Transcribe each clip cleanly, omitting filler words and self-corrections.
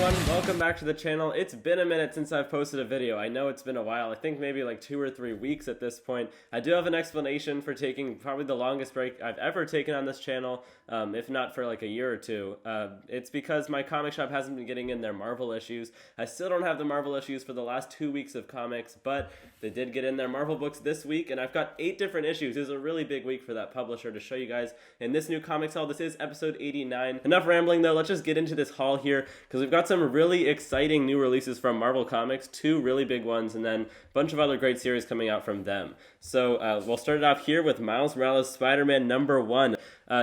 everyone, welcome back to the channel. It's been a minute since I've posted a video. I know it's been a while, I think maybe like 2 or 3 weeks at this point. I do have an explanation for taking probably the longest break I've ever taken on this channel, if not for like a year or two. It's because my comic shop hasn't been getting in their Marvel issues. I still don't have the Marvel issues for the last 2 weeks of comics, but they did get in their Marvel books this week, and I've got 8 different issues. It was a really big week for that publisher to show you guys in this new comics haul. This is episode 89. Enough rambling though, let's just get into this haul here, because we've got some really exciting new releases from Marvel Comics, 2 really big ones, and then a bunch of other great series coming out from them. So we'll start it off here with Miles Morales Spider-Man #1.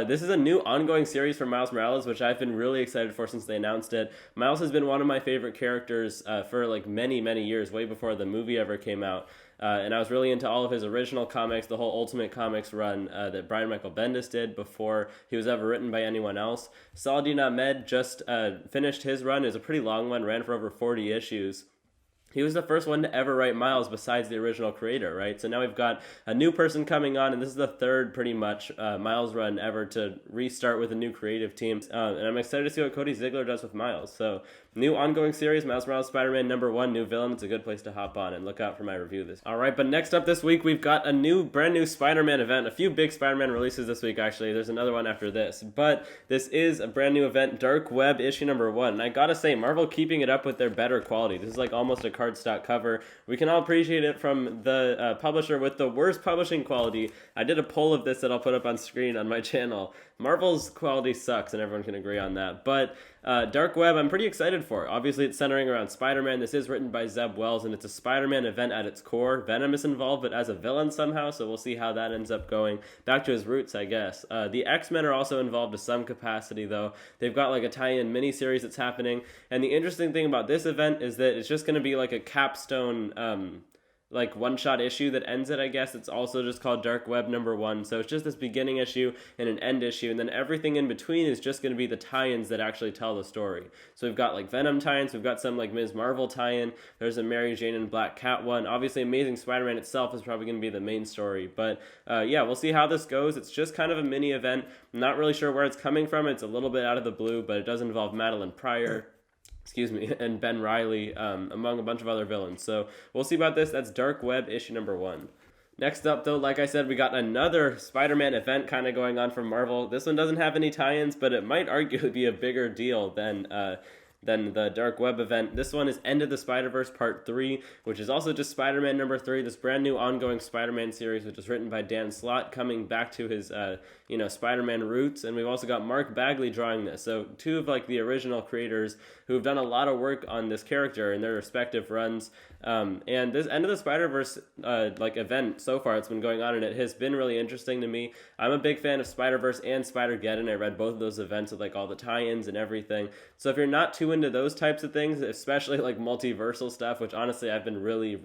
This is a new ongoing series for Miles Morales, which I've been really excited for since they announced it. Miles has been one of my favorite characters for like many years, way before the movie ever came out. And I was really into all of his original comics, the whole Ultimate Comics run that Brian Michael Bendis did before he was ever written by anyone else. Saladin Ahmed just finished his run. It was a pretty long one, ran for over 40 issues. He was the first one to ever write Miles besides the original creator, right? So now we've got a new person coming on, and this is the third, pretty much, Miles run ever to restart with a new creative team. And I'm excited to see what Cody Ziegler does with Miles. So, new ongoing series, Miles Morales Spider-Man #1, new villain. It's a good place to hop on and look out for my review of this. Alright, but next up this week, we've got a brand new Spider-Man event. A few big Spider-Man releases this week, actually. There's another one after this. But this is a brand new event, Dark Web issue #1. And I gotta say, Marvel keeping it up with their better quality. This is like almost a cardstock cover. We can all appreciate it from the publisher with the worst publishing quality. I did a poll of this that I'll put up on screen on my channel. Marvel's quality sucks, and everyone can agree on that. But Dark Web, I'm pretty excited for. Obviously, it's centering around Spider-Man. This is written by Zeb Wells, and it's a Spider-Man event at its core. Venom is involved, but as a villain somehow, so we'll see how that ends up going. Back to his roots, I guess. The X-Men are also involved to some capacity, though. They've got like a tie-in miniseries that's happening, and the interesting thing about this event is that it's just going to be like a capstone like one-shot issue that ends it, I guess. It's also just called Dark Web #1, so it's just this beginning issue and an end issue, and then everything in between is just going to be the tie-ins that actually tell the story. So we've got like Venom tie-ins, we've got some like Ms. Marvel tie-in, there's a Mary Jane and Black Cat one. Obviously Amazing Spider-Man itself is probably going to be the main story, but yeah, we'll see how this goes. It's just kind of a mini event. I'm not really sure where it's coming from. It's a little bit out of the blue, but it does involve Madeline Pryor, and Ben Reilly, among a bunch of other villains. So we'll see about this. That's Dark Web issue #1. Next up, though, like I said, we got another Spider-Man event kind of going on from Marvel. This one doesn't have any tie-ins, but it might arguably be a bigger deal than the Dark Web event. This one is End of the Spider-Verse Part 3, which is also just Spider-Man #3, this brand new ongoing Spider-Man series, which is written by Dan Slott, coming back to his Spider-Man roots. And we've also got Mark Bagley drawing this. So 2 of like the original creators who have done a lot of work on this character in their respective runs. And this End of the Spider-Verse event so far, it's been going on, and it has been really interesting to me. I'm a big fan of Spider-Verse and Spider-Geddon. I read both of those events with like all the tie-ins and everything. So if you're not too into those types of things, especially like multiversal stuff, which honestly I've been really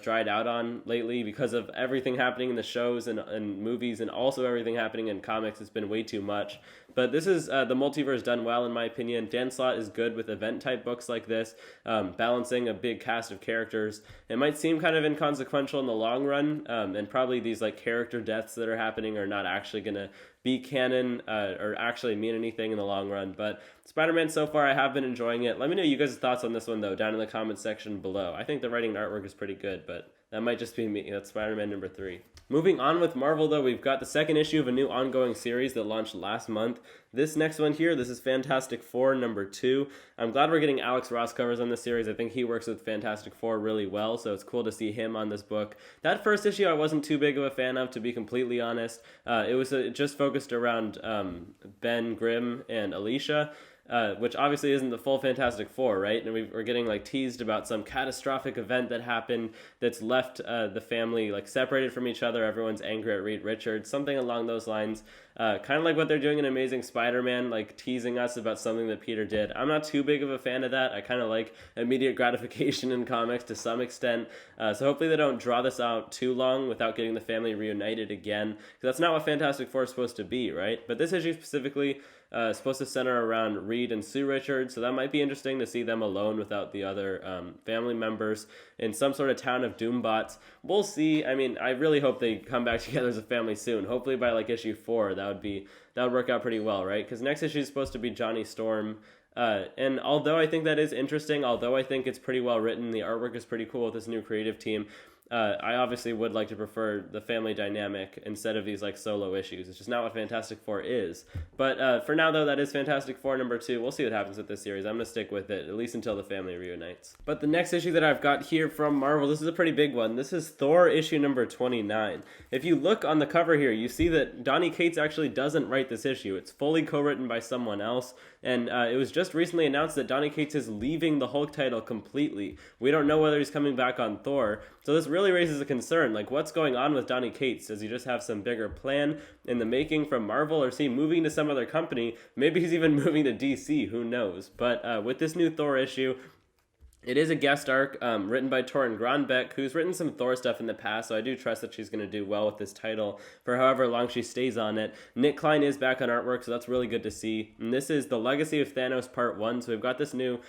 dried out on lately because of everything happening in the shows and movies, and also everything happening in comics. It's been way too much. But this is the multiverse done well, in my opinion. Dan Slott is good with event-type books like this, balancing a big cast of characters. It might seem kind of inconsequential in the long run, and probably these like character deaths that are happening are not actually going to be canon or actually mean anything in the long run. But Spider-Man so far, I have been enjoying it. Let me know you guys' thoughts on this one, though, down in the comments section below. I think the writing and artwork is pretty good, but that might just be me. That's Spider-Man #3. Moving on with Marvel, though, we've got the second issue of a new ongoing series that launched last month. This next one here, this is Fantastic Four #2. I'm glad we're getting Alex Ross covers on this series. I think he works with Fantastic Four really well, so it's cool to see him on this book. That first issue I wasn't too big of a fan of, to be completely honest. It was just focused around Ben Grimm and Alicia. Which obviously isn't the full Fantastic Four, right? And we're getting like teased about some catastrophic event that happened that's left the family like separated from each other. Everyone's angry at Reed Richards, something along those lines. Kind of like what they're doing in Amazing Spider-Man, like teasing us about something that Peter did. I'm not too big of a fan of that. I kind of like immediate gratification in comics to some extent. So hopefully they don't draw this out too long without getting the family reunited again, because that's not what Fantastic Four is supposed to be, right? But this issue specifically supposed to center around Reed and Sue Richards, so that might be interesting to see them alone without the other family members in some sort of town of Doombots. We'll see. I mean, I really hope they come back together as a family soon. Hopefully by like issue 4, that would work out pretty well, right? Because next issue is supposed to be Johnny Storm And although I think that is interesting, although I think it's pretty well written, the artwork is pretty cool with this new creative team, I obviously would like to prefer the family dynamic instead of these like solo issues. It's just not what Fantastic Four is. But for now, though, that is Fantastic Four #2. We'll see what happens with this series. I'm going to stick with it, at least until the family reunites. But the next issue that I've got here from Marvel, this is a pretty big one. This is Thor issue number 29. If you look on the cover here, you see that Donny Cates actually doesn't write this issue. It's fully co-written by someone else. And it was just recently announced that Donny Cates is leaving the Hulk title completely. We don't know whether he's coming back on Thor. So this really raises a concern. Like, what's going on with Donny Cates? Does he just have some bigger plan in the making from Marvel? Or is he moving to some other company? Maybe he's even moving to DC. Who knows? But with this new Thor issue, it is a guest arc written by Torunn Grønbekk, who's written some Thor stuff in the past, so I do trust that she's going to do well with this title for however long she stays on it. Nick Klein is back on artwork, so that's really good to see. And this is The Legacy of Thanos Part 1, so we've got this new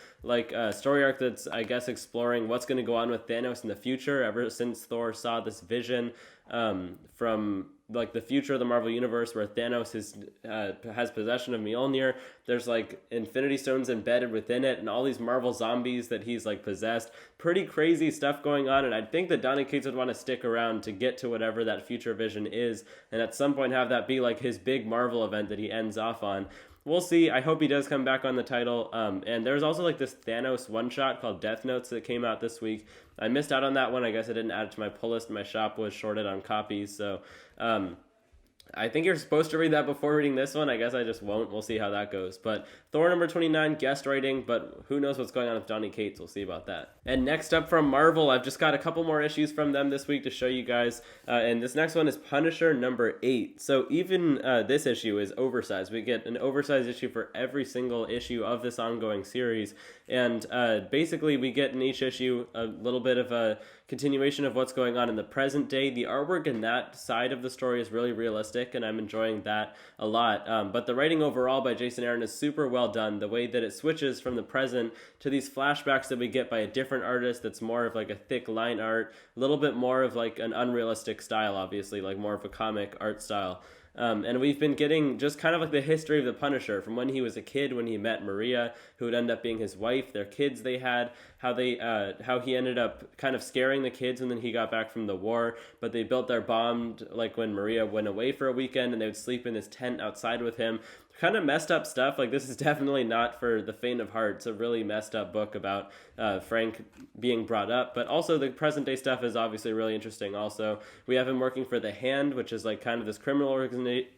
story arc that's, I guess, exploring what's going to go on with Thanos in the future, ever since Thor saw this vision from like the future of the Marvel Universe where Thanos has possession of Mjolnir. There's like Infinity Stones embedded within it and all these Marvel zombies that he's like possessed. Pretty crazy stuff going on, and I think that Donny Cates would want to stick around to get to whatever that future vision is, and at some point have that be like his big Marvel event that he ends off on. We'll see. I hope he does come back on the title. And there's also like this Thanos one-shot called Death Notes that came out this week. I missed out on that one. I guess I didn't add it to my pull list. My shop was shorted on copies. So I think you're supposed to read that before reading this one. I guess I just won't. We'll see how that goes. But Thor number 29, guest writing, but who knows what's going on with Donny Cates. We'll see about that. And next up from Marvel, I've just got a couple more issues from them this week to show you guys. And this next one is Punisher number 8. So even this issue is oversized. We get an oversized issue for every single issue of this ongoing series. And basically we get in each issue a little bit of a continuation of what's going on in the present day. The artwork in that side of the story is really realistic, and I'm enjoying that a lot. But the writing overall by Jason Aaron is super well done. The way that it switches from the present to these flashbacks that we get by a different artist that's more of like a thick line art, a little bit more of like an unrealistic style, obviously, like more of a comic art style. And we've been getting just kind of like the history of the Punisher from when he was a kid, when he met Maria, who would end up being his wife, their kids they had, how he ended up kind of scaring the kids when then he got back from the war, but they built their bond like when Maria went away for a weekend and they would sleep in his tent outside with him. Kind of messed up stuff. Like, this is definitely not for the faint of heart. It's a really messed up book about Frank being brought up, but also the present day stuff is obviously really interesting. Also, we have him working for the Hand, which is like kind of this criminal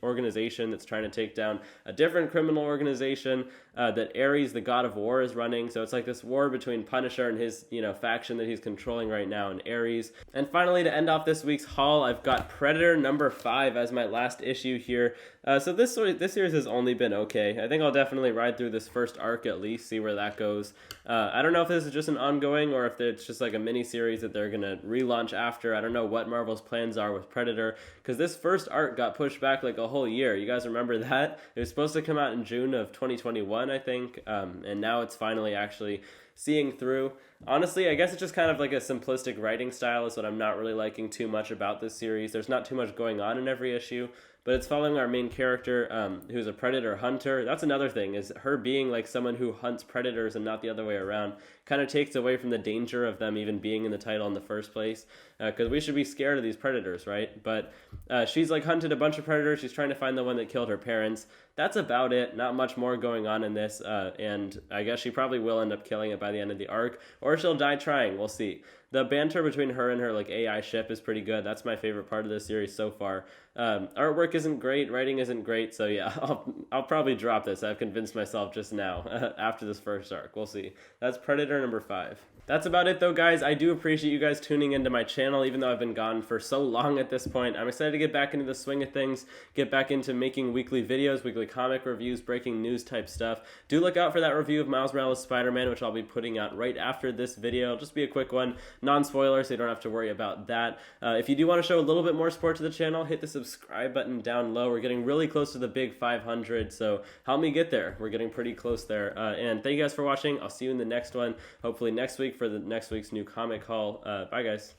organization that's trying to take down a different criminal organization that Ares, the god of war, is running. So it's like this war between Punisher and his faction that he's controlling right now, and Ares. And finally, to end off this week's haul, I've got Predator number 5 as my last issue here. So this series has only been okay. I think I'll definitely ride through this first arc at least, see where that goes. I don't know if this is just an ongoing or if it's just like a mini series that they're gonna relaunch after. I don't know what Marvel's plans are with Predator, because this first arc got pushed back like a whole year. You guys remember that? It was supposed to come out in June of 2021, I think, and now it's finally actually seeing through. Honestly, I guess it's just kind of like a simplistic writing style is what I'm not really liking too much about this series. There's not too much going on in every issue, but it's following our main character who's a predator hunter. That's another thing, is her being like someone who hunts predators and not the other way around kind of takes away from the danger of them even being in the title in the first place, because we should be scared of these predators, right? But she's like hunted a bunch of predators. She's trying to find the one that killed her parents. That's about it. Not much more going on in this, and I guess she probably will end up killing it by the end of the arc, or she'll die trying. We'll see. The banter between her and her like AI ship is pretty good. That's my favorite part of this series so far. Artwork isn't great, writing isn't great, so yeah, I'll probably drop this. I've convinced myself just now after this first arc. We'll see. That's Predator number 5. That's about it though, guys. I do appreciate you guys tuning into my channel, even though I've been gone for so long at this point. I'm excited to get back into the swing of things, get back into making weekly videos, weekly comic reviews, breaking news type stuff. Do look out for that review of Miles Morales Spider-Man, which I'll be putting out right after this video. It'll just be a quick one, non-spoiler, so you don't have to worry about that. If you do want to show a little bit more support to the channel, hit the subscribe button down low. We're getting really close to the big 500, so help me get there. We're getting pretty close there. And thank you guys for watching. I'll see you in the next one, hopefully next week for the next week's new comic haul. Bye, guys.